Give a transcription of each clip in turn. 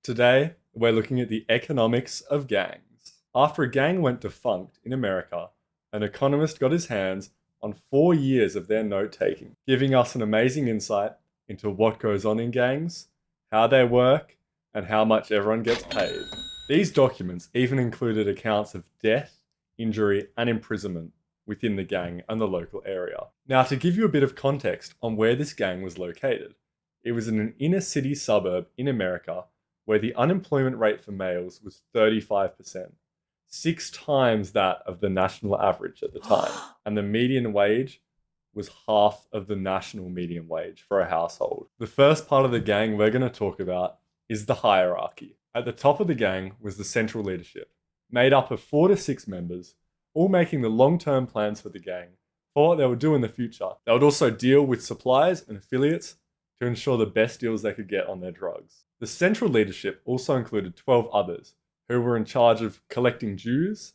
Today, we're looking at the economics of gangs. After a gang went defunct in America, an economist got his hands on 4 years of their note taking, giving us an amazing insight into what goes on in gangs, how they work, and how much everyone gets paid. These documents even included accounts of death, injury, and imprisonment within the gang and the local area. Now, to give you a bit of context on where this gang was located, it was in an inner city suburb in America where the unemployment rate for males was 35%, 6 times that of the national average at the time. And the median wage was half of the national median wage for a household. The first part of the gang we're going to talk about is the hierarchy. At the top of the gang was the central leadership, made up of 4 to 6 members, all making the long-term plans for the gang, for what they would do in the future. They would also deal with suppliers and affiliates to ensure the best deals they could get on their drugs. The central leadership also included 12 others who were in charge of collecting dues,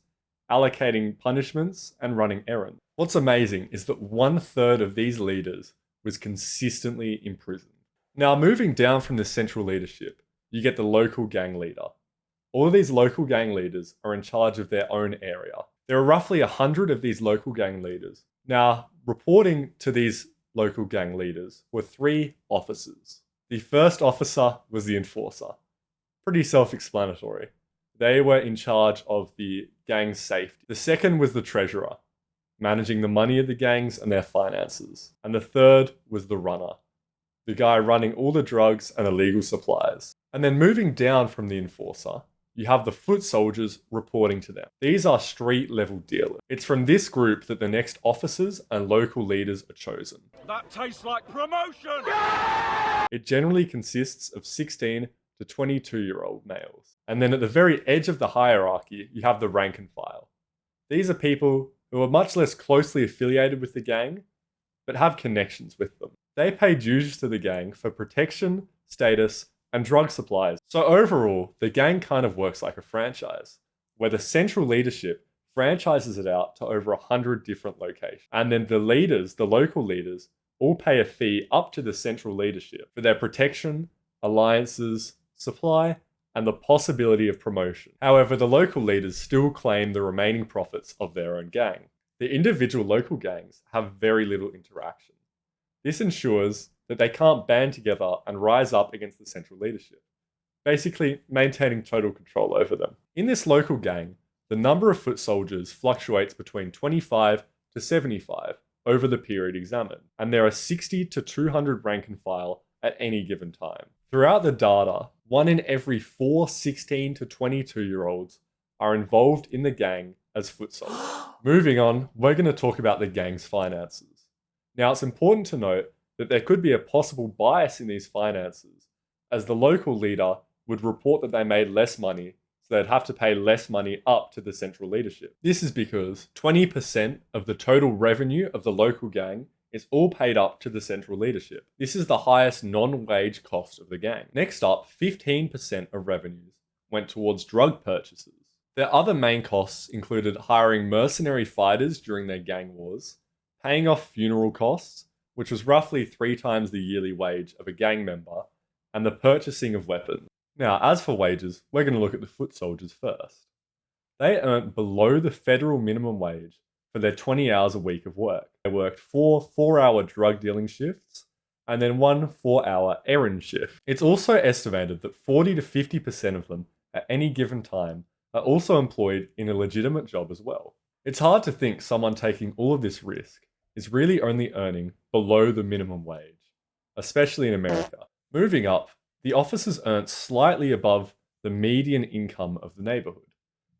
allocating punishments, and running errands. What's amazing is that 1/3 of these leaders was consistently imprisoned. Now, moving down from the central leadership, you get the local gang leader. All of these local gang leaders are in charge of their own area. There are roughly 100 of these local gang leaders. Now, reporting to these local gang leaders were 3 officers. The first officer was the enforcer. Pretty self-explanatory. They were in charge of the gang's safety. The second was the treasurer, managing the money of the gangs and their finances. And the third was the runner, the guy running all the drugs and illegal supplies. And then moving down from the enforcer, you have the foot soldiers reporting to them. These are street-level dealers. It's from this group that the next officers and local leaders are chosen. That tastes like promotion! It generally consists of 16 to 22-year-old males. And then at the very edge of the hierarchy, you have the rank and file. These are people who are much less closely affiliated with the gang, but have connections with them. They pay dues to the gang for protection, status, and drug supplies. So overall, the gang kind of works like a franchise, where the central leadership franchises it out to over 100 different locations. And then the leaders, the local leaders, all pay a fee up to the central leadership for their protection, alliances, supply, and the possibility of promotion. However, the local leaders still claim the remaining profits of their own gang. The individual local gangs have very little interaction. This ensures that they can't band together and rise up against the central leadership, basically maintaining total control over them. In this local gang, the number of foot soldiers fluctuates between 25 to 75 over the period examined, and there are 60 to 200 rank and file at any given time. Throughout the data, 1 in every 4 16 to 22-year-olds are involved in the gang as foot soldiers. Moving on, we're going to talk about the gang's finances. Now, it's important to note that there could be a possible bias in these finances, as the local leader would report that they made less money, so they'd have to pay less money up to the central leadership. This is because 20% of the total revenue of the local gang is all paid up to the central leadership. This is the highest non-wage cost of the gang. Next up, 15% of revenues went towards drug purchases. Their other main costs included hiring mercenary fighters during their gang wars, paying off funeral costs, which was roughly 3 times the yearly wage of a gang member, and the purchasing of weapons. Now, as for wages, we're going to look at the foot soldiers first. They earned below the federal minimum wage for their 20 hours a week of work. They worked 4 4-hour drug dealing shifts and then 1 4-hour errand shift. It's also estimated that 40 to 50% of them at any given time are also employed in a legitimate job as well. It's hard to think someone taking all of this risk is really only earning below the minimum wage, especially in America. Moving up, the officers earned slightly above the median income of the neighborhood,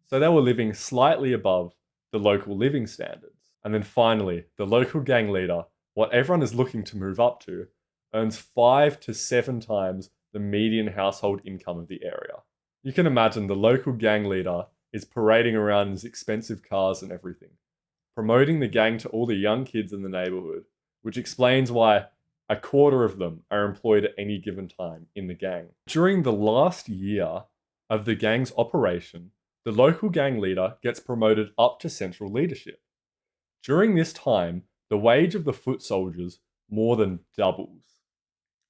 so they were living slightly above the local living standards. And then finally, the local gang leader, what everyone is looking to move up to, earns 5 to 7 times the median household income of the area. You can imagine the local gang leader is parading around in his expensive cars and everything, promoting the gang to all the young kids in the neighborhood, which explains why a quarter of them are employed at any given time in the gang. During the last year of the gang's operation, the local gang leader gets promoted up to central leadership. During this time, the wage of the foot soldiers more than doubles.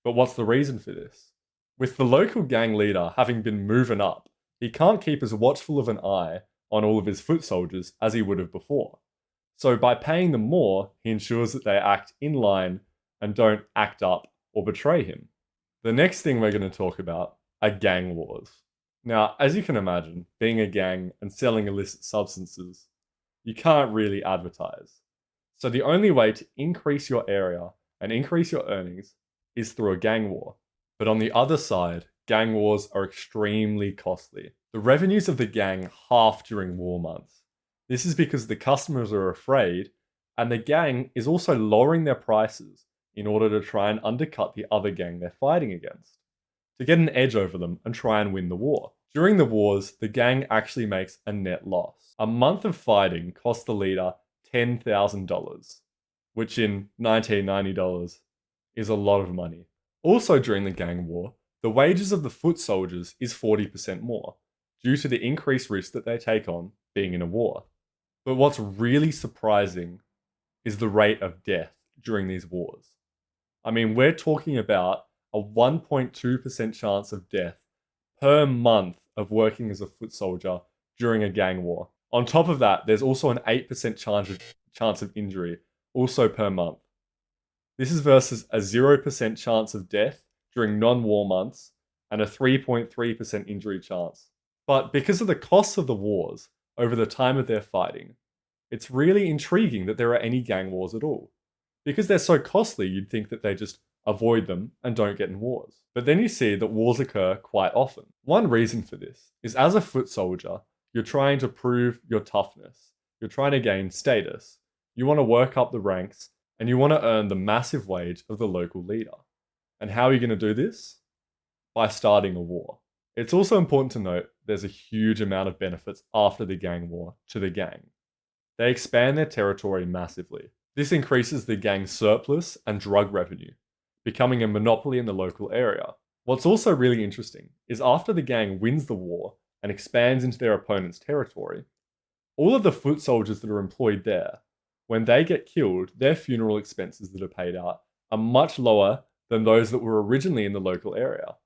But what's the reason for this? With the local gang leader having been moving up, he can't keep as watchful of an eye on all of his foot soldiers as he would have before. So by paying them more, he ensures that they act in line and don't act up or betray him. The next thing we're going to talk about are gang wars. Now, as you can imagine, being a gang and selling illicit substances, you can't really advertise. So the only way to increase your area and increase your earnings is through a gang war. But on the other side, gang wars are extremely costly. The revenues of the gang half during war months. This is because the customers are afraid, and the gang is also lowering their prices in order to try and undercut the other gang they're fighting against, to get an edge over them and try and win the war. During the wars, the gang actually makes a net loss. A month of fighting cost the leader $10,000, which in $1990 is a lot of money. Also during the gang war, the wages of the foot soldiers is 40% more, due to the increased risk that they take on being in a war. But what's really surprising is the rate of death during these wars. I mean, we're talking about a 1.2% chance of death per month of working as a foot soldier during a gang war. On top of that, there's also an 8% chance of injury, also per month. This is versus a 0% chance of death during non-war months and a 3.3% injury chance. But because of the costs of the wars over the time of their fighting, it's really intriguing that there are any gang wars at all. Because they're so costly, you'd think that they just avoid them and don't get in wars. But then you see that wars occur quite often. One reason for this is as a foot soldier, you're trying to prove your toughness. You're trying to gain status. You want to work up the ranks and you want to earn the massive wage of the local leader. And how are you going to do this? By starting a war. It's also important to note there's a huge amount of benefits after the gang war to the gang. They expand their territory massively. This increases the gang's surplus and drug revenue, becoming a monopoly in the local area. What's also really interesting is after the gang wins the war and expands into their opponent's territory, all of the foot soldiers that are employed there, when they get killed, their funeral expenses that are paid out are much lower than those that were originally in the local area.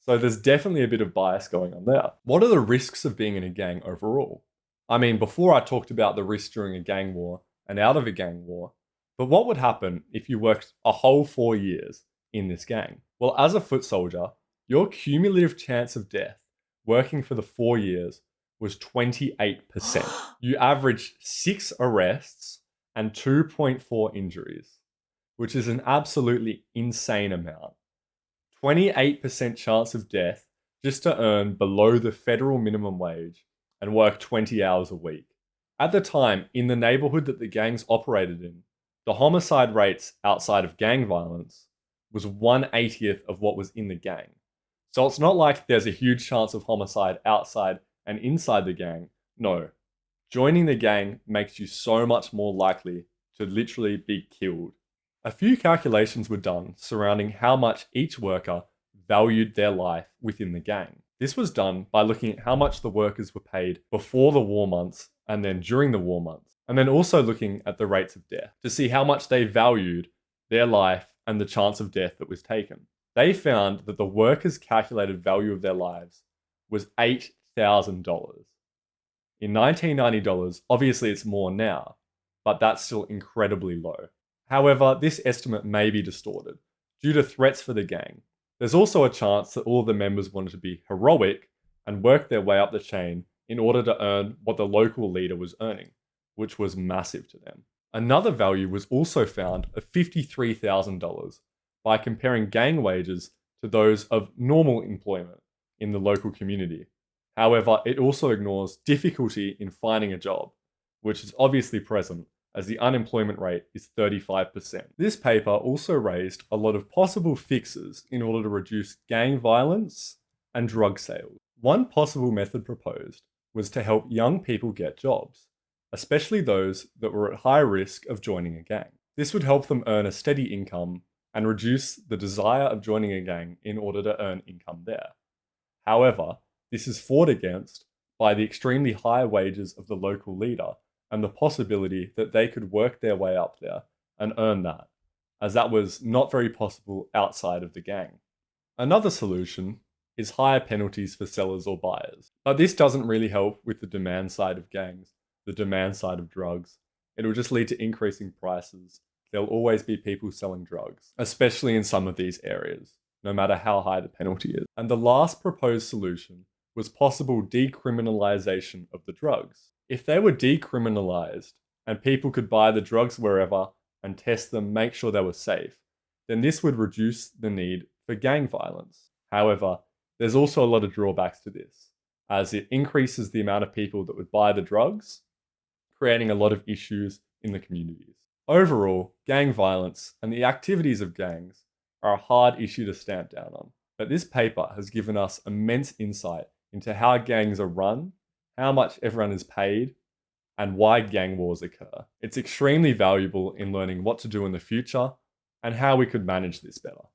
So there's definitely a bit of bias going on there. What are the risks of being in a gang overall? I mean, before I talked about the risks during a gang war and out of a gang war, but what would happen if you worked a whole 4 years in this gang? Well, as a foot soldier, your cumulative chance of death working for the 4 years was 28%. You averaged 6 arrests and 2.4 injuries, which is an absolutely insane amount. 28% chance of death just to earn below the federal minimum wage and work 20 hours a week. At the time, in the neighborhood that the gangs operated in, the homicide rates outside of gang violence was 1/80th of what was in the gang. So it's not like there's a huge chance of homicide outside and inside the gang. No. Joining the gang makes you so much more likely to literally be killed. A few calculations were done surrounding how much each worker valued their life within the gang. This was done by looking at how much the workers were paid before the war months and then during the war months, and then also looking at the rates of death to see how much they valued their life and the chance of death that was taken. They found that the workers' calculated value of their lives was $8,000. In $1990, obviously it's more now, but that's still incredibly low. However, this estimate may be distorted due to threats for the gang. There's also a chance that all of the members wanted to be heroic and work their way up the chain in order to earn what the local leader was earning, which was massive to them. Another value was also found of $53,000 by comparing gang wages to those of normal employment in the local community. However, it also ignores difficulty in finding a job, which is obviously present as the unemployment rate is 35%. This paper also raised a lot of possible fixes in order to reduce gang violence and drug sales. One possible method proposed was to help young people get jobs, especially those that were at high risk of joining a gang. This would help them earn a steady income and reduce the desire of joining a gang in order to earn income there. However, this is fought against by the extremely high wages of the local leader and the possibility that they could work their way up there and earn that, as that was not very possible outside of the gang. Another solution is higher penalties for sellers or buyers. But this doesn't really help with the demand side of gangs, the demand side of drugs. It'll just lead to increasing prices. There'll always be people selling drugs, especially in some of these areas, no matter how high the penalty is. And the last proposed solution was possible decriminalization of the drugs. If they were decriminalized and people could buy the drugs wherever and test them, make sure they were safe, then this would reduce the need for gang violence. However, there's also a lot of drawbacks to this, as it increases the amount of people that would buy the drugs, creating a lot of issues in the communities. Overall, gang violence and the activities of gangs are a hard issue to stamp down on. But this paper has given us immense insight into how gangs are run, how much everyone is paid, and why gang wars occur. It's extremely valuable in learning what to do in the future and how we could manage this better.